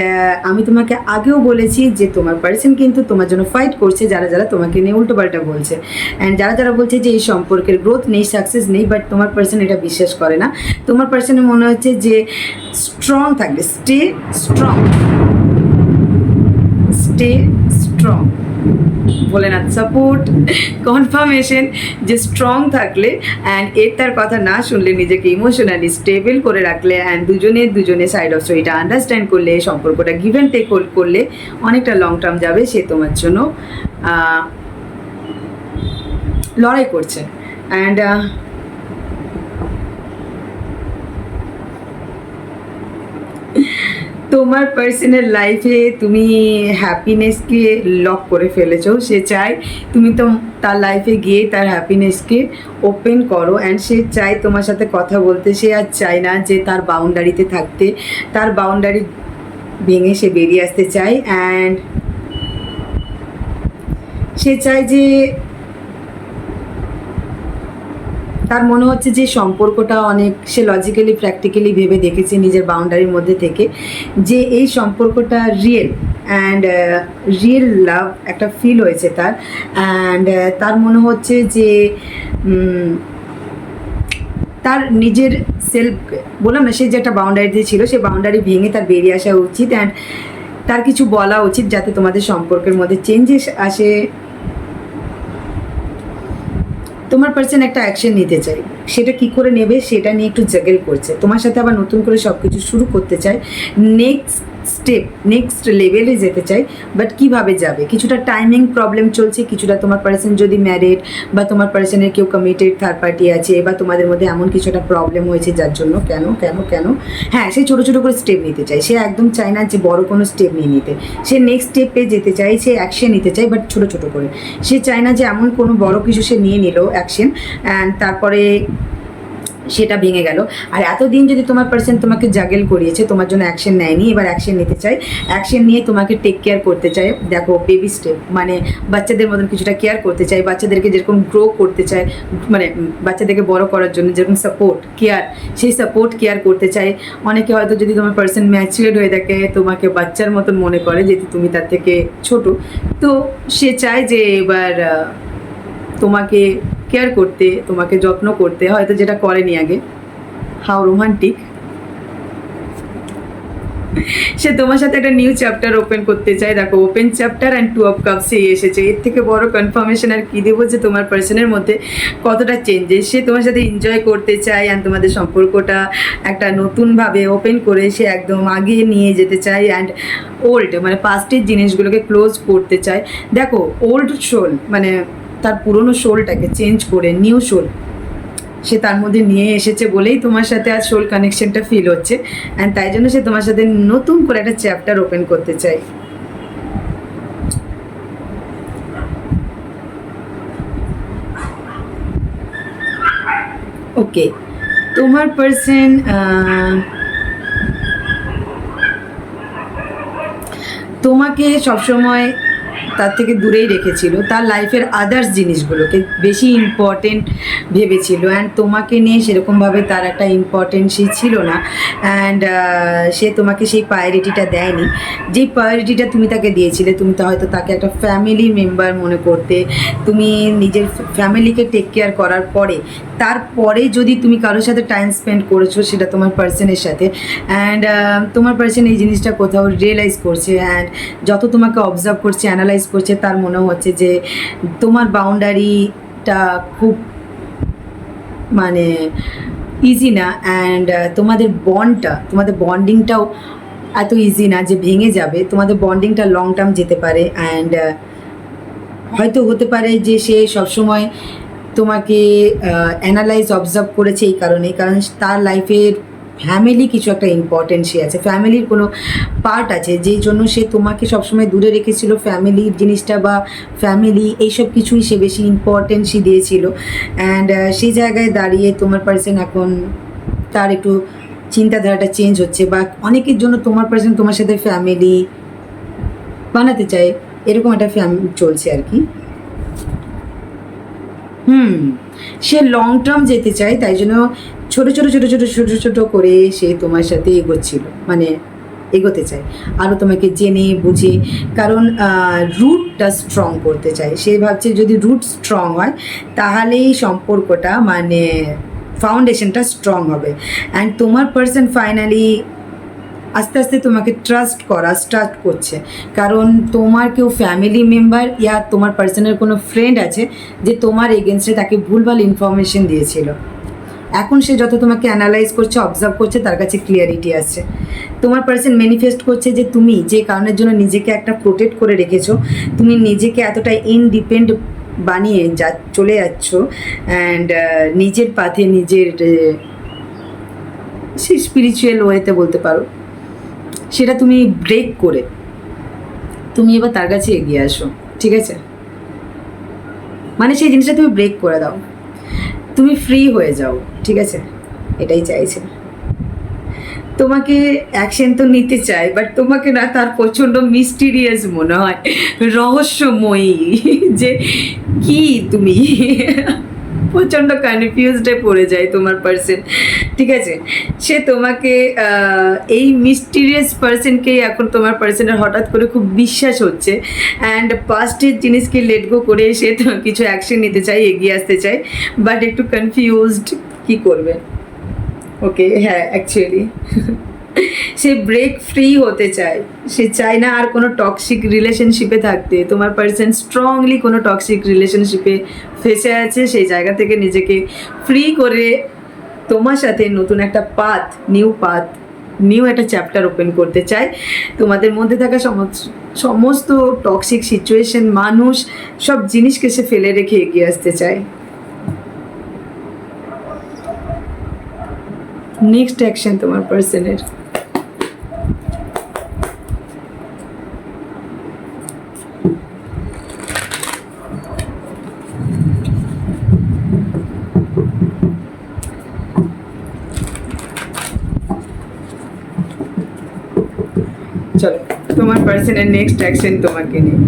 Speaker 1: আমি তোমাকে আগেও বলেছি যে তোমার পার্সন কিন্তু তোমার জন্য ফাইট করছে, যারা যারা তোমাকে নিয়ে উল্টোপাল্টা বলছে, অ্যান্ড যারা যারা বলছে যে এই সম্পর্কের গ্রোথ নেই, সাকসেস নেই, বাট তোমার পার্সন এটা বিশ্বাস করে না। তোমার পার্সনের মনে হচ্ছে যে স্ট্রং থাকবে, stay strong, strong, Bholenath support, confirmation যে স্ট্রং থাকলে অ্যান্ড এর তার কথা না শুনলে, নিজেকে ইমোশনালি স্টেবল করে রাখলে অ্যান্ড দুজনে সাইড অফ স্টোরিটা আন্ডারস্ট্যান্ড করলে, সম্পর্কটা গিভ অ্যান্ড টেক করলে অনেকটা লং টার্ম যাবে। সে তোমার জন্য লড়াই করছে। অ্যান্ড তোমার পার্সোনাল লাইফে তুমি হ্যাপিনেসকে লক করে ফেলেছো। সে চায় তুমি তো তার লাইফে গিয়ে তার হ্যাপিনেসকে ওপেন করো অ্যান্ড সে চায় তোমার সাথে কথা বলতে। সে আর চায় না যে তার বাউন্ডারিতে থাকতে, তার বাউন্ডারি ভেঙে সে বেরিয়ে আসতে চায়। অ্যান্ড সে চায় যে, তার মনে হচ্ছে যে সম্পর্কটা অনেক, সে লজিক্যালি প্র্যাকটিক্যালি ভেবে দেখেছে নিজের বাউন্ডারির মধ্যে থেকে যে এই সম্পর্কটা রিয়েল অ্যান্ড রিয়েল লাভ একটা ফিল হয়েছে তার। অ্যান্ড তার মনে হচ্ছে যে তার নিজের সেলফ, বললাম না, সে যে একটা বাউন্ডারিতে ছিল, সে বাউন্ডারি ভেঙে তার বেরিয়ে আসা উচিত অ্যান্ড তার কিছু বলা উচিত যাতে তোমাদের সম্পর্কের মধ্যে চেঞ্জেস আসে। তোমার পার্সন একটা অ্যাকশন নিতে চাই, সেটা কি করে নেবে সেটা নিয়ে একটু জাগেল করছে। তোমার সাথে আবার নতুন করে সব কিছু শুরু করতে চায়, নেক্সট স্টেপ, নেক্সট লেভেলে যেতে চাই, বাট কিভাবে যাবে কিছুটা টাইমিং প্রবলেম চলছে। কিছুটা তোমার পার্সন যদি ম্যারিড বা তোমার পার্সনের কেউ কমিটেড থার্ড পার্টি আছে বা তোমাদের মধ্যে এমন কিছু একটা প্রবলেম হয়েছে যার জন্য কেন হ্যাঁ, সে ছোটো ছোটো করে স্টেপ নিতে চায়। সে একদম চায় না যে বড় কোনো স্টেপ নিয়ে নিতে, সে নেক্সট স্টেপে যেতে চায়, সে অ্যাকশন নিতে চায় বাট ছোটো ছোটো করে। সে চায় না যে এমন কোনো বড় কিছু সে নিয়ে নিল অ্যাকশন অ্যান্ড তারপরে সেটা ভেঙে গেল। আর এতদিন যদি তোমার পার্সন তোমাকে জাগেল করিয়েছে, তোমার জন্য অ্যাকশন নেয়নি, এবার অ্যাকশন নিতে চাই, অ্যাকশন নিয়ে তোমাকে টেক কেয়ার করতে চায়। দেখো বেবি স্টেপ, মানে বাচ্চাদের মতন কিছুটা কেয়ার করতে চাই, বাচ্চাদেরকে যেরকম গ্রো করতে চায়, মানে বাচ্চাদেরকে বড় করার জন্য যেরকম সাপোর্ট কেয়ার, সেই সাপোর্ট কেয়ার করতে চাই। অনেকে হয়তো যদি তোমার পার্সন ম্যাচিউরড হয়ে থাকে, তোমাকে বাচ্চার মতন মনে করে যেহেতু তুমি তার থেকে ছোট, তো সে চায় যে এবার তোমাকে কেয়ার করতে, তোমাকে যত্ন করতে, হয়তো যেটা করেনি আগে। How romantic! সে তোমার সাথে একটা নিউ চ্যাপ্টার ওপেন করতে চায়। দেখো open chapter and 2 of Kapse এসেছে। এর থেকে বড় কনফার্মেশন আর কী দেবো যে তোমার পার্সনের মধ্যে কতটা চেঞ্জেস। সে তোমার সাথে এনজয় করতে চায় অ্যান্ড তোমাদের সম্পর্কটা একটা নতুনভাবে ওপেন করে সে একদম আগে নিয়ে যেতে চায় অ্যান্ড ওল্ড, মানে পাস্টের জিনিসগুলোকে ক্লোজ করতে চায়। দেখো ওল্ড সোল, মানে তার পুরনো সোলটাকে চেঞ্জ করে নিউ সোল সে তার মধ্যে নিয়ে এসেছে বলেই তোমার সাথে আজ সোল কানেকশনটা ফিল হচ্ছে অ্যান্ড তাই জন্য সে তোমার সাথে নতুন করে একটা চ্যাপ্টার ওপেন করতে চায়। ওকে, তোমার পার্সন তোমাকে সবসময় তার থেকে দূরেই রেখেছিল, তার লাইফের আদার্স জিনিসগুলোকে বেশি ইম্পর্টেন্ট ভেবেছিল অ্যান্ড তোমাকে নিয়ে সেরকমভাবে তার একটা ইম্পর্টেন্সই ছিল না অ্যান্ড সে তোমাকে সেই প্রায়োরিটিটা দেয়নি। যেই প্রায়োরিটিটা তুমি তাকে দিয়েছিলে, তুমি তো হয়তো তাকে একটা ফ্যামিলি মেম্বার মনে করতে, তুমি নিজের ফ্যামিলিকে টেক কেয়ার করার পরে, তারপরে যদি তুমি কারোর সাথে টাইম স্পেন্ড করেছো সেটা তোমার পার্সনের সাথে অ্যান্ড তোমার পার্সন এই জিনিসটা কোথাও রিয়েলাইজ করছে অ্যান্ড যত তোমাকে অবজার্ভ করছে, অ্যানালাইজ করছে, তার মনে হচ্ছে যে তোমার বাউন্ডারিটা খুব মানে ইজি না অ্যান্ড তোমাদের বন্ডটা, তোমাদের বন্ডিংটাও এত ইজি না যে ভেঙে যাবে। তোমাদের বন্ডিংটা লং টার্ম যেতে পারে অ্যান্ড হয়তো হতে পারে যে সে সবসময় তোমাকে অ্যানালাইজ অবজার্ভ করেছে এই কারণে, কারণ তার লাইফের ফ্যামিলি কিছু একটা ইম্পর্টেন্সই আছে, ফ্যামিলির কোনো পার্ট আছে যেই জন্য সে তোমাকে সবসময় দূরে রেখেছিল। ফ্যামিলির জিনিসটা বা ফ্যামিলি এইসব কিছুই সে বেশি ইম্পর্টেন্সই দিয়েছিল অ্যান্ড সেই জায়গায় দাঁড়িয়ে তোমার পার্সন এখন তার একটু চিন্তাধারাটা চেঞ্জ হচ্ছে বা অনেকের জন্য তোমার পার্সন তোমার সাথে ফ্যামিলি বানাতে চায়, এরকম একটা চলছে আর কি। সে লং টার্ম যেতে চায়, তাই জন্য ছোটো ছোটো ছোটো ছোটো ছোটো ছোটো করে সে তোমার সাথে এগোচ্ছিল, মানে এগোতে চায় আরও তোমাকে জেনে বুঝে, কারণ রুটটা স্ট্রং করতে চায়। সে ভাবছে যদি রুট স্ট্রং হয় তাহলেই সম্পর্কটা মানে ফাউন্ডেশনটা স্ট্রং হবে অ্যান্ড তোমার পার্সন ফাইনালি আস্তে আস্তে তোমাকে ট্রাস্ট করা স্টার্ট করছে, কারণ তোমার কেউ ফ্যামিলি মেম্বার ইয়া তোমার পার্সনের কোনো ফ্রেন্ড আছে যে তোমার এগেনস্টে তাকে ভুলভাল ইনফরমেশন দিয়েছিল। এখন সে যত তোমাকে অ্যানালাইজ করছে, অবজার্ভ করছে, তার কাছে ক্লিয়ারিটি আসছে। তোমার পার্সন ম্যানিফেস্ট করছে যে তুমি যে কারণের জন্য নিজেকে একটা প্রোটেক্ট করে রেখেছো, তুমি নিজেকে এতটা ইনডিপেন্ড বানিয়ে চলে যাচ্ছ, অ্যান্ড নিজের পাথে নিজের সে স্পিরিচুয়াল ওয়েতে বলতে পারো, সেটা তুমি ব্রেক করে তুমি এবার তার কাছে এগিয়ে আসো। ঠিক আছে, মানে সেই জিনিসটা তুমি ব্রেক করে দাও, তুমি ফ্রি হয়ে যাও। ঠিক আছে, এটাই চাইছে। তোমাকে অ্যাকশন তো নিতে চায়, বাট তোমাকে না তার প্রচণ্ড মিস্টিরিয়াস মনে হয়, রহস্যময়ী, যে কি তুমি প্রচণ্ড কনফিউজডে পড়ে যায় তোমার পার্সন। ঠিক আছে, সে তোমাকে এই মিস্টিরিয়াস পার্সনকেই এখন তোমার পার্সনের হঠাৎ করে খুব বিশ্বাস হচ্ছে, অ্যান্ড পাস্টের জিনিসকে লেট গো করে সে তো কিছু অ্যাকশন নিতে চায়, এগিয়ে আসতে চায়, বাট একটু কনফিউজড কী করবে। ওকে, হ্যাঁ, অ্যাকচুয়ালি সে ব্রেক ফ্রি হতে চায়, সে চায় না আর কোনো টক্সিক রিলেশনশিপে থাকতে। তোমার পার্সন স্ট্রংলি কোনো টক্সিক রিলেশনশিপে ফেসে আছে, সেই জায়গা থেকে নিজেকে ফ্রি করে তোমার সাথে নতুন একটা নিউ একটা চ্যাপ্টার ওপেন করতে চায়। তোমাদের মধ্যে থাকা সমস্ত টক্সিক সিচুয়েশন, মানুষ, সব জিনিসকে সে ফেলে রেখে এগিয়ে আসতে চায়। নেক্সট অ্যাকশন তোমার পার্সনের, চলো তোমার পার্সনের নেক্সট অ্যাকশন তোমাকে নিয়ে,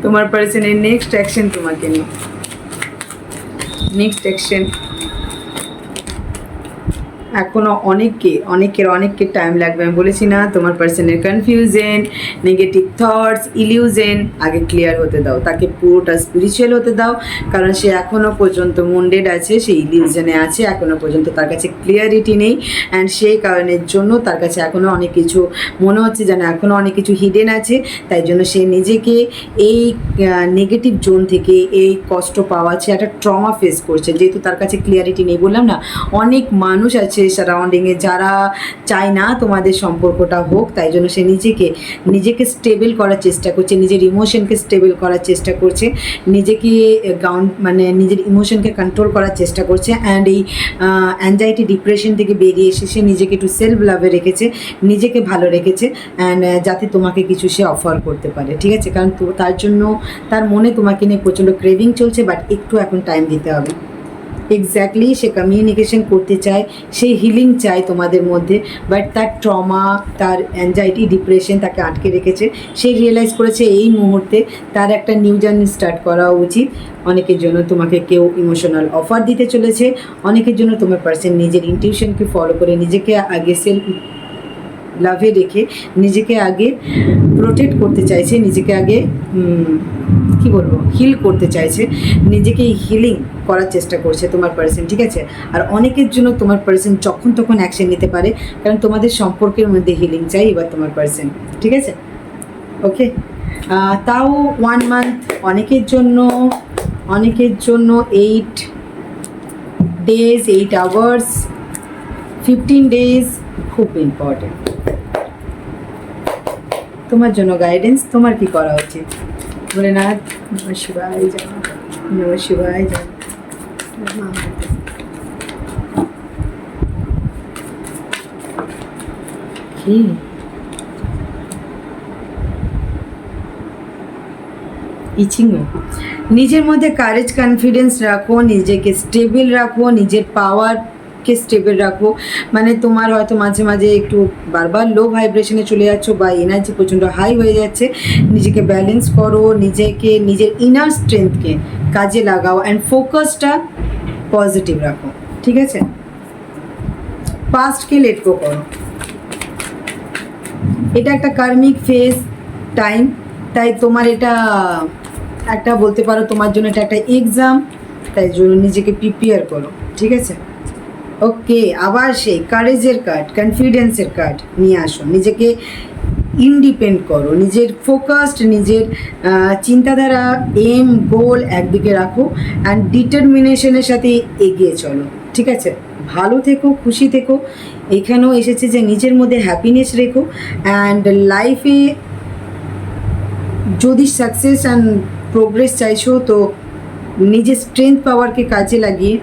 Speaker 1: তোমার পার্সনের নেক্সট অ্যাকশন তোমাকে নিয়ে। নেক্সট অ্যাকশন এখনও অনেককে টাইম লাগবে। আমি বলেছি না, তোমার পার্সনের কনফিউশন, নেগেটিভ থটস, ইলিউশন আগে ক্লিয়ার হতে দাও, তাকে পুরোটা স্পিরিচুয়াল হতে দাও, কারণ সে এখনও পর্যন্ত মুন্ডেড আছে, সে ইলিউশনে আছে, এখনও পর্যন্ত তার কাছে ক্লিয়ারিটি নেই, অ্যান্ড সেই কারণের জন্য তার কাছে এখনও অনেক কিছু মনে হচ্ছে যেন এখনও অনেক কিছু হিডেন আছে। তাই জন্য সে নিজেকে এই নেগেটিভ জোন থেকে, এই কষ্ট পাওয়া আছে, একটা ট্রমা ফেস করছে, যেহেতু তার কাছে ক্লিয়ারিটি নেই। বললাম না, অনেক মানুষ আছে সারাউন্ডিংয়ে যারা চায় না তোমাদের সম্পর্কটা হোক, তাই জন্য সে নিজেকে স্টেবল করার চেষ্টা করছে, নিজের ইমোশনকে স্টেবল করার চেষ্টা করছে, নিজেকে মানে নিজের ইমোশনকে কন্ট্রোল করার চেষ্টা করছে, অ্যান্ড এই অ্যাংজাইটি ডিপ্রেশন থেকে বেরিয়ে এসে সে নিজেকে একটু সেলফ লাভে রেখেছে, নিজেকে ভালো রেখেছে, অ্যান্ড যাতে তোমাকে কিছু সে অফার করতে পারে। ঠিক আছে, কারণ তার জন্য তার মনে তোমাকে নিয়ে প্রচণ্ড ক্রেভিং চলছে, বাট একটু এখন টাইম দিতে হবে। এক্স্যাক্টলি, সে কমিউনিকেশন করতে চায়, সে হিলিং চায় তোমাদের মধ্যে, বাট তার ট্রমা, তার অ্যাংজাইটি, ডিপ্রেশন তাকে আটকে রেখেছে। সে রিয়েলাইজ করেছে এই মুহূর্তে তার একটা নিউ জার্নি স্টার্ট করা উচিত। অনেকের জন্য তোমাকে কেউ ইমোশনাল অফার দিতে চলেছে, অনেকের জন্য তোমার পার্সন নিজের ইনটিউশনকে ফলো করে নিজেকে আগে সেলফ লাভে রেখে নিজেকে আগে প্রোটেক্ট করতে চাইছে, নিজেকে আগে কি বলবো, হিল করতে চাইছে, নিজেকে হিলিং করার চেষ্টা করছে তোমার পার্সন। ঠিক আছে, আর অনেকের জন্য তোমার পার্সন যখন তখন অ্যাকশন নিতে পারে, কারণ তোমাদের সম্পর্কের মধ্যে হিলিং চাই এবার তোমার পার্সন। ঠিক আছে, ওকে, তাও 1 মান্থ, অনেকের জন্য 8 days, 8 hours, 15 days খুব ইম্পর্টেন্ট তোমার জন্য। গাইডেন্স তোমার কি করা উচিত? ভোলেনাথ, নমঃ শিবায় জান, নমঃ শিবায় জান। কি ইচিংও, নিজের মধ্যে কারেজ, কনফিডেন্স রাখো, নিজেকে স্টেবল রাখো, নিজের পাওয়ারকে স্টেবল রাখো। মানে তোমার হয়তো মাঝে মাঝে একটু বারবার লো ভাইব্রেশনে চলে যাচ্ছ, বা এনার্জি প্রচণ্ড হাই হয়ে যাচ্ছে, নিজেকে ব্যালেন্স করো, নিজের ইনার স্ট্রেংথকে কাজে লাগাও, অ্যান্ড ফোকাসটা পজিটিভ রাখো। ঠিক আছে, পাস্টকে লেট গো করো। এটা একটা কার্মিক ফেজ টাইম, তাই তোমার এটা একটা বলতে পারো তোমার জন্য এটা একটা এক্সাম, তাই জন্য নিজেকে প্রিপেয়ার করো। ঠিক আছে, ওকে, আবার সেই কারেজের কার্ড, কনফিডেন্সের কার্ড নিয়ে আসো। নিজেকে ইন্ডিপেন্ড করো, নিজের ফোকাসড, নিজের চিন্তাধারা, এম গোল একদিকে রাখো অ্যান্ড ডিটারমিনেশনের সাথে এগিয়ে চলো। ঠিক আছে, ভালো থেকো, খুশি থেকো। এখানেও এসেছে যে নিজের মধ্যে হ্যাপিনেস রেখো অ্যান্ড লাইফে যদি সাকসেস অ্যান্ড প্রোগ্রেস চাইছো তো নিজের স্ট্রেংথ পাওয়ারকে কাজে লাগিয়ে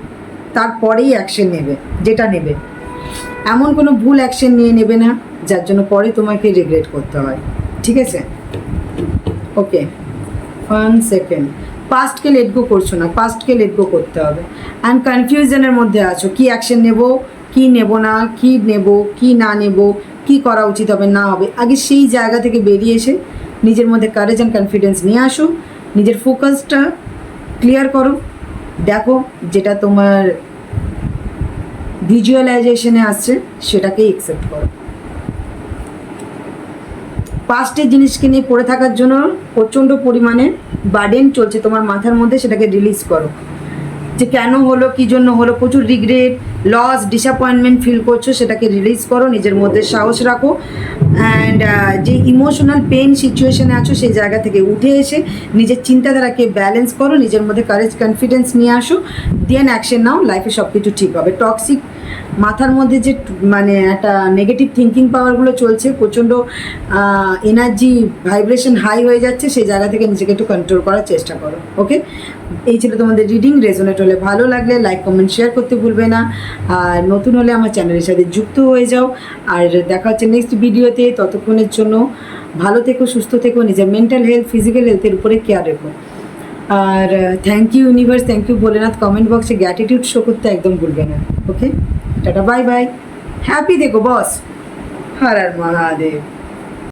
Speaker 1: তারপরেই অ্যাকশন নেবে, যেটা নেবে। এমন কোনো ভুল অ্যাকশন নিয়ে নেবে না যার জন্য পরে তোমাকে রিগ্রেট করতে হয়। ঠিক আছে, ওকে, 1 সেকেন্ড। পাস্টকে লেট গো করছো না, পাস্টকে লেট গো করতে হবে। অ্যান্ড কনফিউশনের মধ্যে আছো, কি অ্যাকশন নেব, কি নেব না, কি নেব কি না নেব, কি করা উচিত হবে না হবে। আগে সেই জায়গা থেকে বেরিয়ে এসে নিজের মধ্যে কারেজ অ্যান্ড কনফিডেন্স নিয়ে আসো, নিজের ফোকাসটা ক্লিয়ার করো, দেখো যেটা তোমার ভিজুয়ালাইজেশনে আসছে সেটাকেই অ্যাকসেপ্ট করো। পাস্টের জিনিসকে নিয়ে পড়ে থাকার জন্য প্রচণ্ড পরিমাণে বার্ডেন চলছে তোমার মাথার মধ্যে, সেটাকে রিলিজ করো। যে কেন হলো, কী জন্য হলো, প্রচুর রিগ্রেট, লস, ডিসঅ্যাপয়েন্টমেন্ট ফিল করছো, সেটাকে রিলিজ করো, নিজের মধ্যে সাহস রাখো অ্যান্ড যে ইমোশনাল পেন সিচুয়েশনে আছো সেই জায়গা থেকে উঠে এসে নিজের চিন্তাধারাকে ব্যালেন্স করো, নিজের মধ্যে কারেজ কনফিডেন্স নিয়ে আসো, দেন অ্যাকশন নাও, লাইফে সব কিছু ঠিক হবে। টক্সিক মাথার মধ্যে যে মানে একটা নেগেটিভ থিঙ্কিং পাওয়ারগুলো চলছে, প্রচণ্ড এনার্জি ভাইব্রেশন হাই হয়ে যাচ্ছে, সেই জায়গা থেকে নিজেকে একটু কন্ট্রোল করার চেষ্টা করো। ওকে, এই ছিল তোমাদের রিডিং। রেজোনেট হলে ভালো লাগলে লাইক কমেন্ট শেয়ার করতে ভুলবে না, আর নতুন হলে আমার চ্যানেলের সাথে যুক্ত হয়ে যাও। আর দেখা হচ্ছে নেক্সট ভিডিওতে, ততক্ষণের জন্য ভালো থেকো, সুস্থ থেকো, নিজের মেন্টাল হেলথ, ফিজিক্যাল হেলথের উপরে কেয়ার রেখো। আর thank you universe, thank you Bholenath, comment বক্সে গ্র্যাটিটিউড শো করতে একদম ভুলবে না। Okay, tata, bye bye, happy থেকো বস, হর হর মহাদেব।